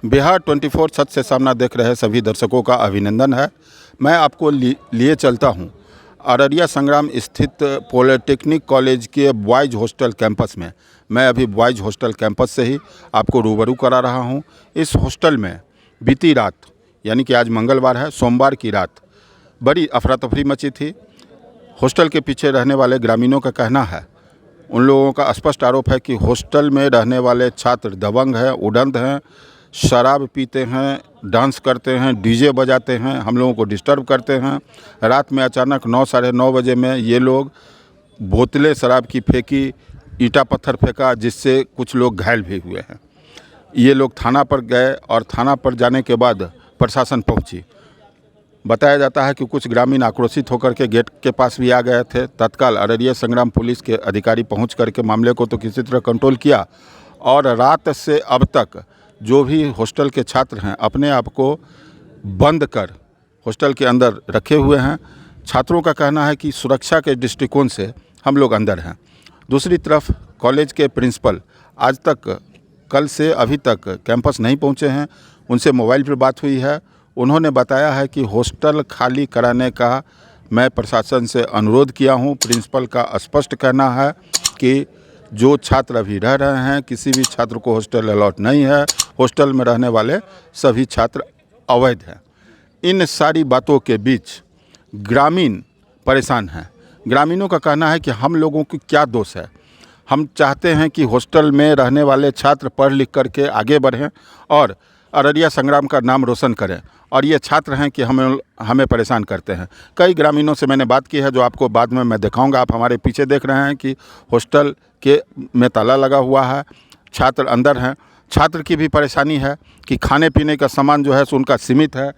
बिहार 24 सच से सामना देख रहे सभी दर्शकों का अभिनंदन है। मैं आपको लिए चलता हूं अररिया संग्राम स्थित पॉलिटेक्निक कॉलेज के बॉयज़ हॉस्टल कैंपस में। मैं अभी बॉयज़ हॉस्टल कैंपस से ही आपको रूबरू करा रहा हूं। इस हॉस्टल में बीती रात, यानी कि आज मंगलवार है, सोमवार की रात बड़ी अफरा तफरी मची थी। हॉस्टल के पीछे रहने वाले ग्रामीणों का कहना है, उन लोगों का स्पष्ट आरोप है कि हॉस्टल में रहने वाले छात्र दबंग हैं, उड़ंत हैं, शराब पीते हैं, डांस करते हैं, डीजे बजाते हैं, हम लोगों को डिस्टर्ब करते हैं। रात में अचानक 9 साढ़े 9 बजे में ये लोग बोतलें शराब की फेंकी, ईंटा पत्थर फेंका, जिससे कुछ लोग घायल भी हुए हैं। ये लोग थाना पर गए और थाना पर जाने के बाद प्रशासन पहुंची। बताया जाता है कि कुछ ग्रामीण आक्रोशित होकर के गेट के पास भी आ गए थे। तत्काल अररिया संग्राम पुलिस के अधिकारी पहुंच करके मामले को तो किसी तरह कंट्रोल किया और रात से अब तक जो भी हॉस्टल के छात्र हैं अपने आप को बंद कर हॉस्टल के अंदर रखे हुए हैं। छात्रों का कहना है कि सुरक्षा के दृष्टिकोण से हम लोग अंदर हैं। दूसरी तरफ कॉलेज के प्रिंसिपल आज तक, कल से अभी तक कैंपस नहीं पहुंचे हैं। उनसे मोबाइल पर बात हुई है। उन्होंने बताया है कि हॉस्टल खाली कराने का मैं प्रशासन से अनुरोध किया हूं। प्रिंसिपल का स्पष्ट कहना है कि जो छात्र अभी रह रहे हैं, किसी भी छात्र को हॉस्टल अलॉट नहीं है। हॉस्टल में रहने वाले सभी छात्र अवैध हैं। इन सारी बातों के बीच ग्रामीण परेशान हैं। ग्रामीणों का कहना है कि हम लोगों की क्या दोष है। हम चाहते हैं कि हॉस्टल में रहने वाले छात्र पढ़ लिख करके आगे बढ़ें और अररिया संग्राम का नाम रोशन करें, और ये छात्र हैं कि हमें परेशान करते हैं। कई ग्रामीणों से मैंने बात की है, जो आपको बाद में मैं दिखाऊंगा। आप हमारे पीछे देख रहे हैं कि हॉस्टल के में ताला लगा हुआ है, छात्र अंदर हैं। छात्र की भी परेशानी है कि खाने पीने का सामान जो है सो उनका सीमित है।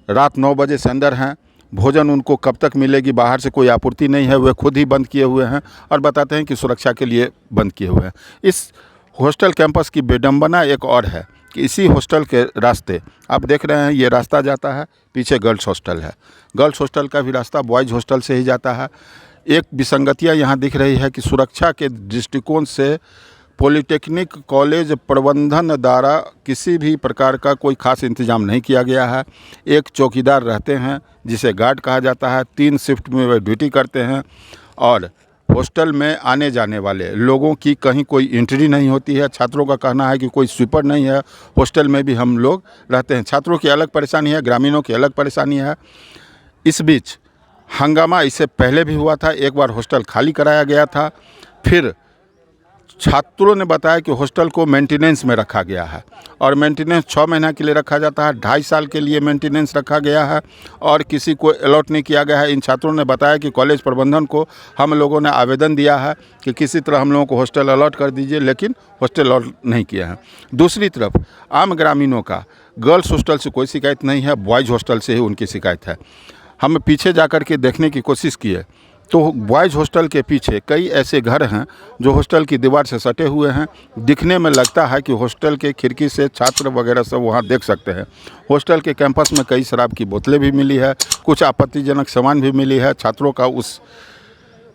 रात 9 बजे से अंदर हैं। भोजन उनको कब तक मिलेगी, बाहर से कोई आपूर्ति नहीं है। वे खुद ही बंद किए हुए हैं और बताते हैं कि सुरक्षा के लिए बंद किए हुए हैं। इस हॉस्टल कैंपस की विडंबना एक और है कि इसी हॉस्टल के रास्ते आप देख रहे हैं, ये रास्ता जाता है, पीछे गर्ल्स हॉस्टल है। गर्ल्स हॉस्टल का भी रास्ता बॉयज़ हॉस्टल से ही जाता है। एक विसंगतियाँ यहाँ दिख रही है कि सुरक्षा के दृष्टिकोण से पॉलिटेक्निक कॉलेज प्रबंधन द्वारा किसी भी प्रकार का कोई खास इंतजाम नहीं किया गया है। एक चौकीदार रहते हैं जिसे गार्ड कहा जाता है। 3 शिफ्ट में वे ड्यूटी करते हैं और हॉस्टल में आने जाने वाले लोगों की कहीं कोई एंट्री नहीं होती है। छात्रों का कहना है कि कोई स्वीपर नहीं है। हॉस्टल में भी हम लोग रहते हैं। छात्रों की अलग परेशानी है, ग्रामीणों की अलग परेशानी है। इस बीच हंगामा इससे पहले भी हुआ था। एक बार हॉस्टल खाली कराया गया था, फिर छात्रों ने बताया कि हॉस्टल को मेंटेनेंस में रखा गया है और मेंटेनेंस 6 महीने के लिए रखा जाता है। 2.5 साल के लिए मेंटेनेंस रखा गया है और किसी को अलॉट नहीं किया गया है। इन छात्रों ने बताया कि कॉलेज प्रबंधन को हम लोगों ने आवेदन दिया है कि किसी तरह हम लोगों को हॉस्टल अलॉट कर दीजिए, लेकिन हॉस्टल अलॉट नहीं किया है। दूसरी तरफ आम ग्रामीणों का गर्ल्स हॉस्टल से कोई शिकायत नहीं है, बॉयज़ हॉस्टल से ही उनकी शिकायत है। हम पीछे जा कर के देखने की कोशिश किए तो बॉयज़ हॉस्टल के पीछे कई ऐसे घर हैं जो हॉस्टल की दीवार से सटे हुए हैं। दिखने में लगता है कि हॉस्टल के खिड़की से छात्र वगैरह सब वहां देख सकते हैं। हॉस्टल के कैंपस में कई शराब की बोतलें भी मिली है, कुछ आपत्तिजनक सामान भी मिली है। छात्रों का उस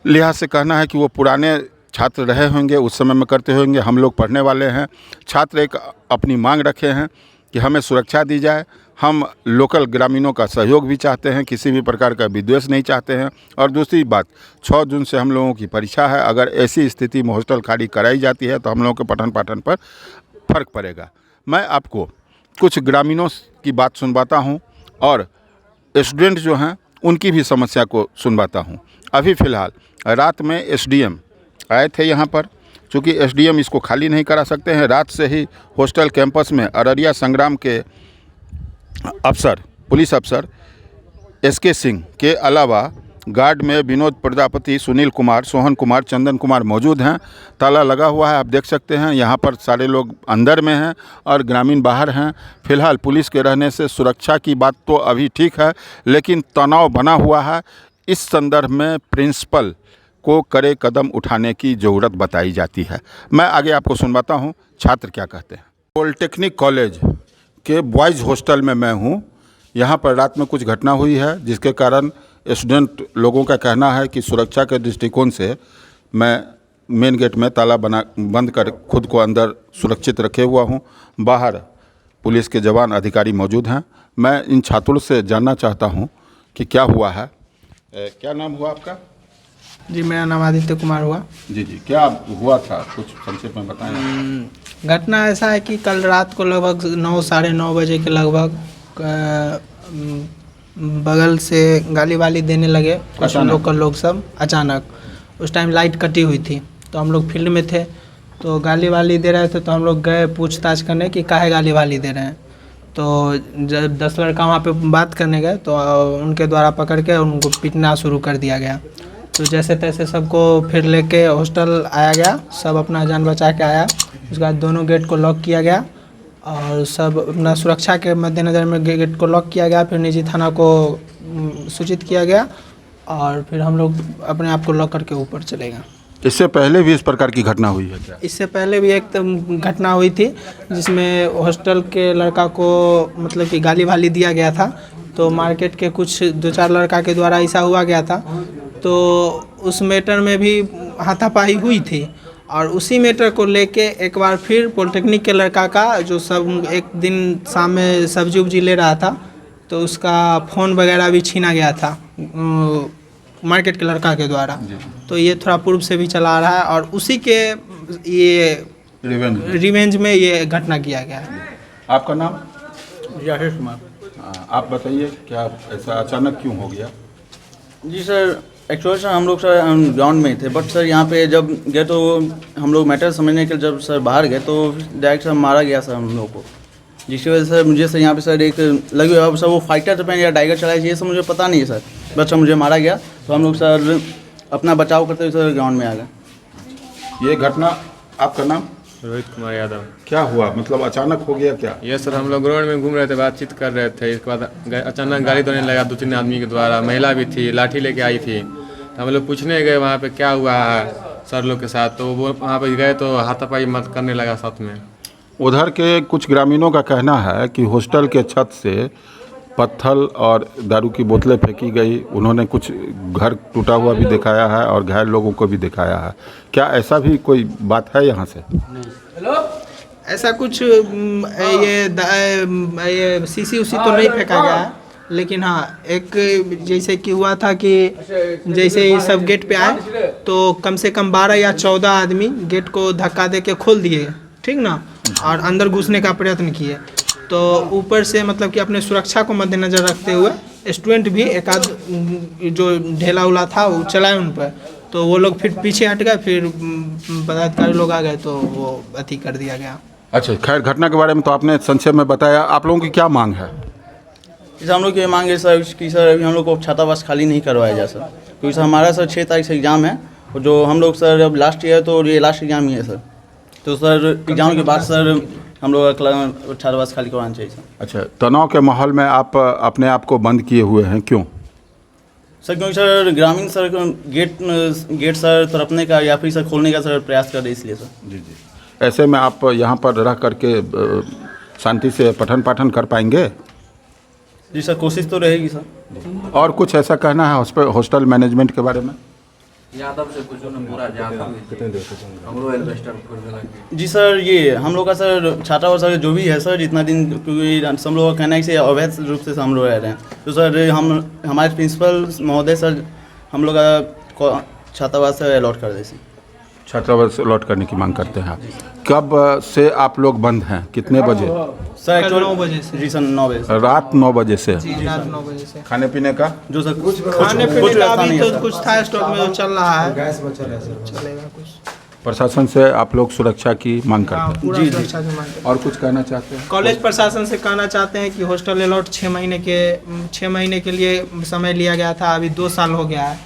लिहाज से कहना है कि वो पुराने छात्र रहे होंगे, उस समय में करते होंगे, हम लोग पढ़ने वाले हैं। छात्र एक अपनी मांग रखे हैं कि हमें सुरक्षा दी जाए। हम लोकल ग्रामीणों का सहयोग भी चाहते हैं, किसी भी प्रकार का विद्वेष नहीं चाहते हैं। और दूसरी बात, 6 जून से हम लोगों की परीक्षा है। अगर ऐसी स्थिति में हॉस्टल खाली कराई जाती है तो हम लोगों के पठन पाठन पर फर्क पड़ेगा। मैं आपको कुछ ग्रामीणों की बात सुनवाता हूं और स्टूडेंट जो हैं उनकी भी समस्या को सुनवाता हूं। अभी फ़िलहाल रात में एसडीएम आए थे यहाँ पर। चूँकि एसडीएम इसको खाली नहीं करा सकते हैं, रात से ही हॉस्टल कैंपस में अररिया संग्राम के अफसर, पुलिस अफसर एसके सिंह के अलावा गार्ड में विनोद प्रजापति, सुनील कुमार, सोहन कुमार, चंदन कुमार मौजूद हैं। ताला लगा हुआ है, आप देख सकते हैं। यहाँ पर सारे लोग अंदर में हैं और ग्रामीण बाहर हैं। फिलहाल पुलिस के रहने से सुरक्षा की बात तो अभी ठीक है, लेकिन तनाव बना हुआ है। इस संदर्भ में प्रिंसिपल को कड़े कदम उठाने की ज़रूरत बताई जाती है। मैं आगे आपको सुनवाता हूँ छात्र क्या कहते हैं। पॉलिटेक्निक कॉलेज के बॉयज़ हॉस्टल में मैं हूँ। यहाँ पर रात में कुछ घटना हुई है जिसके कारण स्टूडेंट लोगों का कहना है कि सुरक्षा के दृष्टिकोण से मैं मेन गेट में ताला बंद कर खुद को अंदर सुरक्षित रखे हुआ हूँ। बाहर पुलिस के जवान अधिकारी मौजूद हैं। मैं इन छात्रों से जानना चाहता हूं कि क्या हुआ है। क्या नाम हुआ आपका? जी, मेरा नाम आदित्य कुमार हुआ। जी जी, क्या हुआ था, कुछ संक्षेप में बताएं। घटना ऐसा है कि कल रात को लगभग 9 साढ़े 9 बजे के लगभग बगल से गाली वाली देने लगे कुछ लोकल लोग सब अचानक। उस टाइम लाइट कटी हुई थी तो हम लोग फील्ड में थे, तो गाली वाली दे रहे थे तो हम लोग गए पूछताछ करने कि काहे गाली वाली दे रहे हैं। तो जब 10 लड़का वहाँ पे बात करने गए तो उनके द्वारा पकड़ के उनको पीटना शुरू कर दिया गया। तो जैसे तैसे सबको फिर लेके हॉस्टल आया गया, सब अपना जान बचा के आया। उसके बाद दोनों गेट को लॉक किया गया और सब अपना सुरक्षा के मद्देनज़र में गेट को लॉक किया गया। फिर निजी थाना को सूचित किया गया और फिर हम लोग अपने आप को लॉक करके ऊपर चले गए। इससे पहले भी इस प्रकार की घटना हुई है क्या? इससे पहले भी एक घटना हुई थी जिसमें हॉस्टल के लड़का को मतलब कि गाली वाली दिया गया था। तो मार्केट के कुछ 2-4 लड़का के द्वारा ऐसा हुआ गया था, तो उस मैटर में भी हाथापाई हुई थी। और उसी मैटर को लेके एक बार फिर पॉलिटेक्निक के लड़का का जो सब एक दिन शाम में सब्जी उब्जी ले रहा था तो उसका फ़ोन वगैरह भी छीना गया था मार्केट के लड़का के द्वारा। तो ये थोड़ा पूर्व से भी चला आ रहा है और उसी के ये रिवेंज में ये घटना किया गया है। आपका नाम? आशीष कुमार। आप बताइए, क्या ऐसा अचानक क्यों हो गया? जी सर, एक्चुअली सर हम लोग सर ग्राउंड में ही थे, बट सर यहाँ पे जब गए तो हम लोग मैटर समझने के जब सर बाहर गए तो डायरेक्ट सर मारा गया सर हम लोग को, जिसकी वजह से सर मुझे सर यहाँ पे सर एक लगी हुआ सर वो फाइटर पे या टाइगर चलाए ये सब मुझे पता नहीं है सर, बट सर मुझे मारा गया। तो हम लोग सर अपना बचाव करते हुए सर ग्राउंड में आ गए। ये घटना, आपका नाम? रोहित कुमार यादव। क्या हुआ, मतलब अचानक हो गया क्या? ये सर हम लोग ग्राउंड में घूम रहे थे, बातचीत कर रहे थे। इसके बाद अचानक गाड़ी देने लगा 2-3 आदमी के द्वारा, महिला भी थी, लाठी लेके आई थी। तो हम लोग पूछने गए वहाँ पे क्या हुआ है सर लोग के साथ, तो वो वहाँ पे गए तो हाथापाई मत करने लगा साथ में। उधर के कुछ ग्रामीणों का कहना है कि हॉस्टल के छत से पत्थर और दारू की बोतलें फेंकी गई। उन्होंने कुछ घर टूटा हुआ भी दिखाया है और घायल लोगों को भी दिखाया है। क्या ऐसा भी कोई बात है यहाँ से? ऐसा कुछ ये सीसी उसी तो नहीं फेंका गया है, लेकिन हाँ एक जैसे कि हुआ था कि जैसे ये सब गेट पे आए तो कम से कम 12 या 14 आदमी गेट को धक्का दे के खोल दिए, ठीक ना, और अंदर घुसने का प्रयत्न किए। तो ऊपर से मतलब कि अपने सुरक्षा को मद्देनज़र रखते हुए स्टूडेंट भी एक आध जो ढेला उला था वो चलाए उन पर, तो वो लोग फिर पीछे हट गए, फिर पदाधिकारी लोग आ गए तो वो अति कर दिया गया। अच्छा, खैर घटना के बारे में तो आपने संक्षेप में बताया। आप लोगों की क्या मांग है? जैसे हम लोग की मांग है सर कि सर अभी हम लोग को छात्रावास खाली नहीं करवाया जाए सर, क्योंकि सर हमारा सर 6 तारीख से एग्ज़ाम है और जो हम लोग सर अब लास्ट ईयर तो ये लास्ट एग्ज़ाम ही है सर। तो सर एग्ज़ाम के बाद सर हम लोग छात्रावास खाली करवाना चाहिए सर। अच्छा, तनाव के माहौल में आप अपने आप को बंद किए हुए हैं, क्यों? सर क्योंकि सर ग्रामीण सर गेट सर तरपने का या फिर सर खोलने का सर प्रयास कर रहे इसलिए सर। जी जी। ऐसे में आप यहाँ पर रह करके शांति से पठन पाठन कर पाएंगे? जी सर, कोशिश तो रहेगी सर। और कुछ ऐसा कहना है हॉस्टल मैनेजमेंट के बारे में? यादव से कुछ पूरा जी सर, ये हम लोग का सर छात्रावास सर जो भी है सर जितना दिन, क्योंकि हम लोग का कहना है कि अवैध रूप से हम लोग रह रहे हैं, तो सर हमारे प्रिंसिपल महोदय सर हम लोग का छात्रावास अलॉट कर दें। छात्रावास अलॉट करने की मांग करते हैं। कब से आप लोग बंद हैं, कितने बजे? सर कल 9 बजे से। जी सर 9 बजे से। रात 9 बजे से? जी, रात 9 बजे से। खाने पीने का जो सर कुछ खाने पीने का अभी नहीं तो है सर। कुछ था स्टॉक में, जो चल रहा है, गैस बचा है सर, चलेगा कुछ। प्रशासन से आप लोग सुरक्षा की मांग करते हैं? पूरा सुरक्षा की मांग करते हैं। और कुछ कहना चाहते हैं? कॉलेज प्रशासन से कहना चाहते हैं कि हॉस्टल अलॉट 6 महीने के लिए समय लिया गया था, अभी 2 साल हो गया है।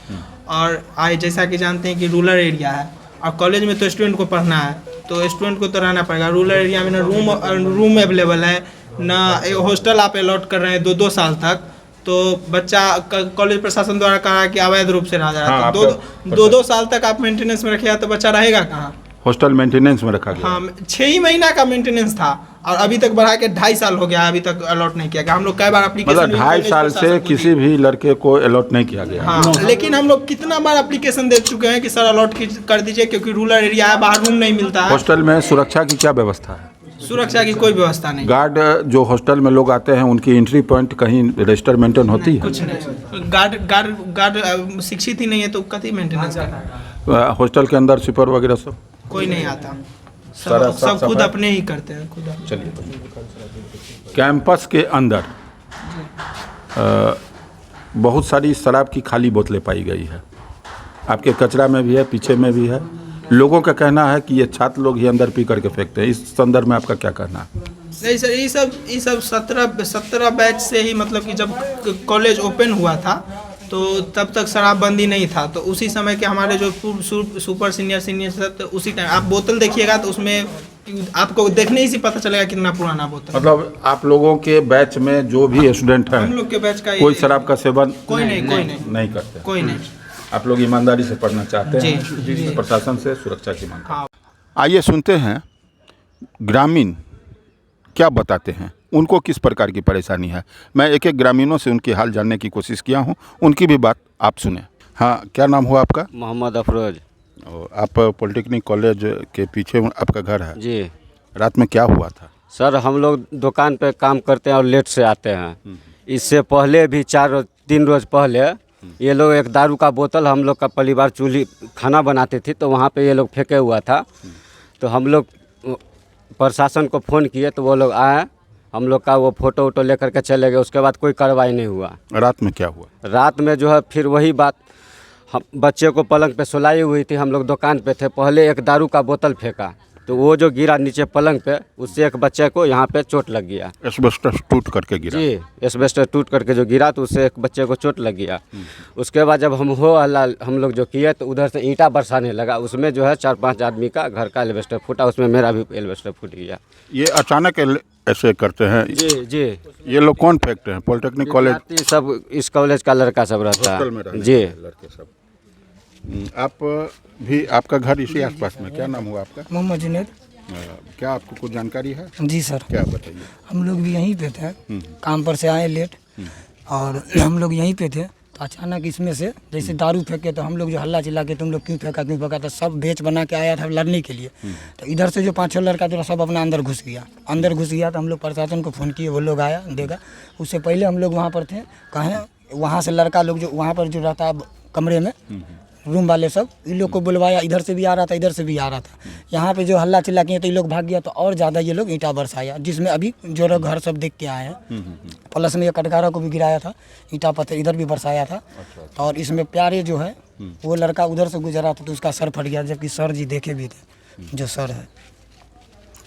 और आज जैसा कि जानते हैं कि रूरल एरिया है और कॉलेज में तो स्टूडेंट को पढ़ना है, तो स्टूडेंट को तो रहना पड़ेगा। रूरल एरिया में ना रूम अवेलेबल है, ना हॉस्टल आप अलॉट कर रहे हैं 2-2 साल तक, तो बच्चा कॉलेज प्रशासन द्वारा कहा कि अवैध रूप से रहा जा रहा है। तो 2-2 साल तक आप मेंटेनेंस में रखिएगा तो बच्चा रहेगा कहाँ? हॉस्टल मेंटेनेंस में रखा गया? हाँ, 6 ही महीना का मेंटेनेंस था और अभी तक बढ़ा के 2.5 साल हो गया, अभी तक अलॉट नहीं किया गया। हम लोग कई बार एप्लीकेशन, मतलब 2.5 साल से किसी भी लड़के को अलॉट नहीं किया गया? हाँ, लेकिन हम लोग कितना बार एप्लीकेशन दे चुके हैं कि सर अलॉट कर दीजिए, क्योंकि रूरल एरिया है, बाहर रूम नहीं मिलता है। हॉस्टल में सुरक्षा की क्या व्यवस्था है? सुरक्षा की कोई व्यवस्था नहीं। गार्ड जो हॉस्टल में लोग आते हैं उनकी एंट्री पॉइंट कहीं रजिस्टर मेंटेन होती है? कुछ नहीं, गार्ड शिक्षित ही नहीं है तो कति मेंटेनेंस करना। हॉस्टल के अंदर स्वीपर वगैरह सब कोई नहीं आता, सारा सब साफ खुद सफाई? अपने ही करते हैं खुद। चलिए, कैंपस के अंदर बहुत सारी शराब की खाली बोतलें पाई गई है, आपके कचरा में भी है, पीछे में भी है। लोगों का कहना है कि ये छात्र लोग ही अंदर पी करके फेंकते हैं, इस संदर्भ में आपका क्या कहना है? नहीं सर, ये सब 17 बैच से ही, मतलब कि जब कॉलेज ओपन हुआ था तो तब तक शराबबंदी नहीं था, तो उसी समय के हमारे जो सुपर सीनियर सब, तो उसी टाइम आप बोतल देखिएगा तो उसमें आपको देखने ही से पता चलेगा कितना पुराना बोतल। मतलब आप लोगों के बैच में जो भी स्टूडेंट हैं हम लोग के बैच का कोई शराब का सेवन कोई नहीं करते? कोई नहीं। आप लोग ईमानदारी से पढ़ना चाहते जी, हैं, प्रशासन से सुरक्षा की मांग करते हैं। आइए सुनते हैं ग्रामीण क्या बताते हैं, उनको किस प्रकार की परेशानी है। मैं एक एक ग्रामीणों से उनकी हाल जानने की कोशिश किया हूं, उनकी भी बात आप सुने। हाँ, क्या नाम हुआ आपका? मोहम्मद अफरोज आप पॉलिटेक्निक कॉलेज के पीछे आपका घर है जी। रात में क्या हुआ था? सर हम लोग दुकान पे काम करते हैं और लेट से आते हैं। इससे पहले भी 3 रोज पहले ये लोग एक दारू का बोतल, हम लोग का परिवार चूल्ही खाना बनाते थे तो वहाँ पे ये लोग फेंके हुआ था। तो हम लोग प्रशासन को फ़ोन किए तो वो लोग आए, हम लोग का वो फ़ोटो वोटो लेकर के चले गए। उसके बाद कोई कार्रवाई नहीं हुआ। रात में क्या हुआ? रात में जो है फिर वही बात, हम बच्चे को पलंग पे सुलाई हुई थी, हम लोग दुकान पे थे, पहले एक दारू का बोतल फेंका तो वो जो गिरा नीचे पलंग पे, उससे एक बच्चे को यहाँ पे चोट लग गया। एस्बेस्टस टूट करके गिरा? जी, एस्बेस्टस टूट करके जो गिरा तो उससे एक बच्चे को चोट लग गया। उसके बाद जब हम लोग जो किए तो उधर से ईंटा बरसाने लगा, उसमें जो है 4-5 आदमी का घर का एल्बेस्टर फूटा, उसमें मेरा भी एल्बेस्टर फूट गया। ये अचानक ऐसे करते हैं? जी जी। ये लोग कौन फेंकते हैं? पॉलिटेक्निक कॉलेज विद्यार्थी सब, इस कॉलेज का लड़का सब रहता हॉस्टल में है रहने जी। वाले लड़के सब। आप भी, आपका घर इसी आसपास में? क्या नाम हुआ आपका? मोहम्मद जुनैद। क्या आपको कुछ जानकारी है? जी सर, क्या बताइए। हम लोग भी यहीं पे थे, काम पर से आए लेट और हम लोग यहीं पे थे तो अचानक इसमें से जैसे दारू फेंके तो हम लोग जो हल्ला चिल्ला के तुम लोग क्यों फेंका, तो सब बेच बना के आया था लड़ने के लिए। तो इधर से जो 5-6 लड़का जो सब अपना अंदर घुस गया तो हम लोग प्रशासन को फ़ोन किए, वो लोग आया देगा। उससे पहले हम लोग वहाँ पर थे, कहें वहाँ से लड़का लोग जो वहाँ पर जो रहता कमरे में रूम वाले सब, इन लोग को बुलवाया, इधर से भी आ रहा था इधर से भी आ रहा था। यहाँ पे जो हल्ला चिल्ला किए तो ये लोग भाग गया तो और ज़्यादा ये लोग ईंटा बरसाया, जिसमें अभी जो लोग घर सब देख के आए हैं। प्लस में ये कटघारा को भी गिराया था, ईंटा पत्थर इधर भी बरसाया था। और इसमें प्यारे जो है वो लड़का उधर से गुजरा था तो उसका सर फट गया, जबकि सर जी देखे भी थे जो सर है।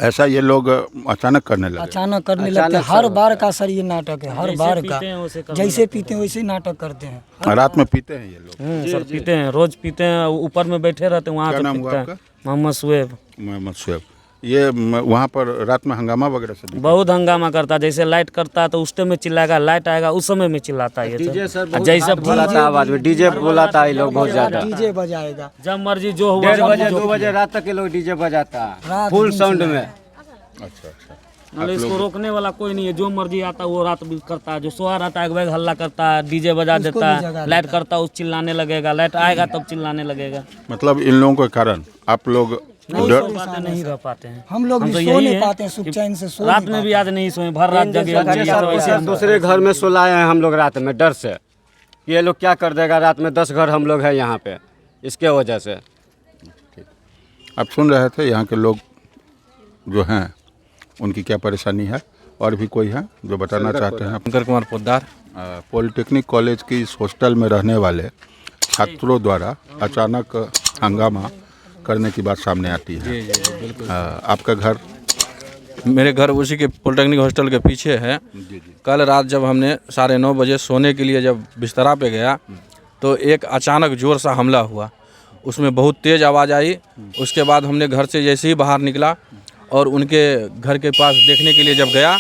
ऐसा ये लोग अचानक करने लगे? अचानक करने लगते हैं, हर बार का सर ये नाटक है, हर बार का जैसे पीते हैं वैसे ही नाटक करते हैं। रात में पीते हैं ये लोग? सर पीते हैं, रोज पीते हैं, ऊपर में बैठे रहते हैं वहाँ क्या पे नाम पीते हुआ हैं। आपका? मोहम्मद शुएब। मोहम्मद शुएब। ये वहाँ पर रात में हंगामा वगैरह से? बहुत हंगामा करता है, जैसे लाइट करता है तो उस टाइम में चिल्लाएगा, लाइट आएगा उस समय में चिल्लाता है। डीजे सर और जैसे बुलाता है, आवाज में डीजे बुलाता है ये लोग बहुत ज्यादा। डीजे बजाएगा, जब मर्जी जो हुआ 1:30 बजे 2 बजे रात तक ये लोग डीजे बजाता है फुल साउंड में। अच्छा अच्छा। मतलब इसको रोकने वाला कोई नहीं है, जो मर्जी आता है वो रात भी करता है। जो सोया रहता है बैग हल्ला करता है, डीजे बजा देता है, लाइट करता है उस चिल्लाने लगेगा, लाइट आएगा तब चिल्लाने लगेगा। मतलब इन लोगों के कारण आप लोग नहीं सो पाते, नहीं रह पाते हैं। हम लोग भी तो सो यही नहीं है पाते हैं, सुख चैन से सो रात नहीं में भी पाते। आज नहीं सोए, भर रात जगे। सर दूसरे घर में सुलाए हैं हम लोग रात में, डर से ये लोग क्या कर देगा। रात में 10 घर हम लोग हैं यहाँ पे, इसके वजह से। आप सुन रहे थे यहाँ के लोग जो हैं उनकी क्या परेशानी है। और भी कोई है जो बताना चाहते हैं? शंकर कुमार पोद्दार। पॉलिटेक्निक कॉलेज की इस हॉस्टल में रहने वाले छात्रों द्वारा अचानक हंगामा करने की बात सामने आती है। आपका घर? मेरे घर उसी के पॉलिटेक्निक हॉस्टल के पीछे है। कल रात जब हमने 9:30 बजे सोने के लिए जब बिस्तरा पे गया तो एक अचानक ज़ोर सा हमला हुआ, उसमें बहुत तेज़ आवाज़ आई। उसके बाद हमने घर से जैसे ही बाहर निकला और उनके घर के पास देखने के लिए जब गया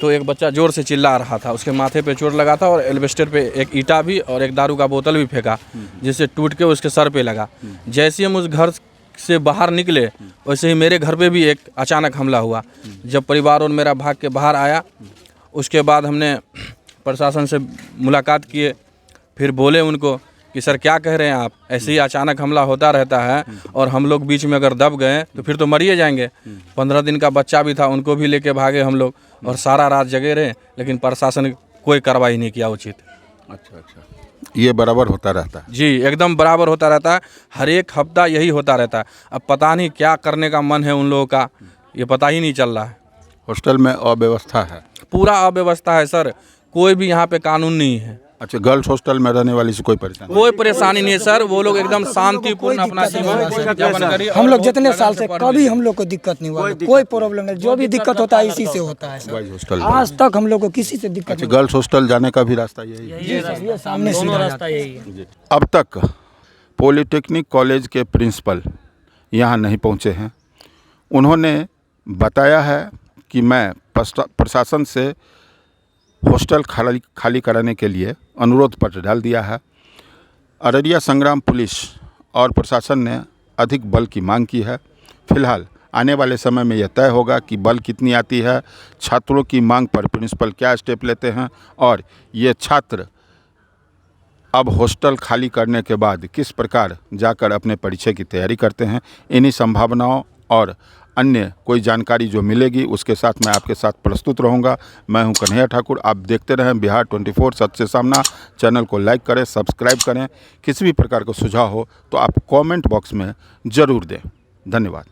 तो एक बच्चा ज़ोर से चिल्ला रहा था, उसके माथे पे चोट लगा था और एल्बेस्टर पे एक ईंटा भी और एक दारू का बोतल भी फेंका, जिससे टूट के उसके सर पे लगा। जैसे ही हम उस घर से बाहर निकले वैसे ही मेरे घर पे भी एक अचानक हमला हुआ। जब परिवार और मेरा भाग के बाहर आया, उसके बाद हमने प्रशासन से मुलाकात किए, फिर बोले उनको कि सर क्या कह रहे हैं आप, ऐसे ही अचानक हमला होता रहता है और हम लोग बीच में अगर दब गए तो फिर तो मरिए जाएंगे। 15 दिन का बच्चा भी था, उनको भी लेके भागे हम लोग और सारा रात जगे रहे, लेकिन प्रशासन ने कोई कार्रवाई नहीं किया उचित। अच्छा, ये बराबर होता रहता है? जी एकदम बराबर होता रहता है, हर एक हफ्ता यही होता रहता है। अब पता नहीं क्या करने का मन है उन लोगों का, ये पता ही नहीं चल रहा है। हॉस्टल में अव्यवस्था है? पूरा अव्यवस्था है सर, कोई भी यहाँ पे कानून नहीं है। अच्छा, गर्ल्स हॉस्टल में रहने वाली से कोई परेशानी? कोई परेशानी नहीं है सर, वो लोग एकदम शांतिपूर्ण अपना जीवन करिए। हम लोग जितने साल से कभी हम लोग को दिक्कत नहीं हुआ, कोई प्रॉब्लम नहीं। जो भी दिक्कत होता है इसी से होता है सर, आज तक हम लोग को किसी से दिक्कत अच्छा, गर्ल्स हॉस्टल जाने का भी रास्ता यही है? ये सामने से रास्ता यही है। अब तक पॉलिटेक्निक कॉलेज के प्रिंसिपल यहाँ नहीं पहुँचे हैं। उन्होंने बताया है कि मैं प्रशासन से हॉस्टल खाली कराने के लिए अनुरोध पत्र डाल दिया है। अररिया संग्राम पुलिस और प्रशासन ने अधिक बल की मांग की है। फिलहाल आने वाले समय में यह तय होगा कि बल कितनी आती है, छात्रों की मांग पर प्रिंसिपल क्या स्टेप लेते हैं और ये छात्र अब हॉस्टल खाली करने के बाद किस प्रकार जाकर अपने परीक्षा की तैयारी करते हैं। इन्हीं संभावनाओं और अन्य कोई जानकारी जो मिलेगी उसके साथ मैं आपके साथ प्रस्तुत रहूंगा। मैं हूं कन्हैया ठाकुर, आप देखते रहें बिहार 24 सच से सामना। चैनल को लाइक करें, सब्सक्राइब करें। किसी भी प्रकार का सुझाव हो तो आप कमेंट बॉक्स में ज़रूर दें। धन्यवाद।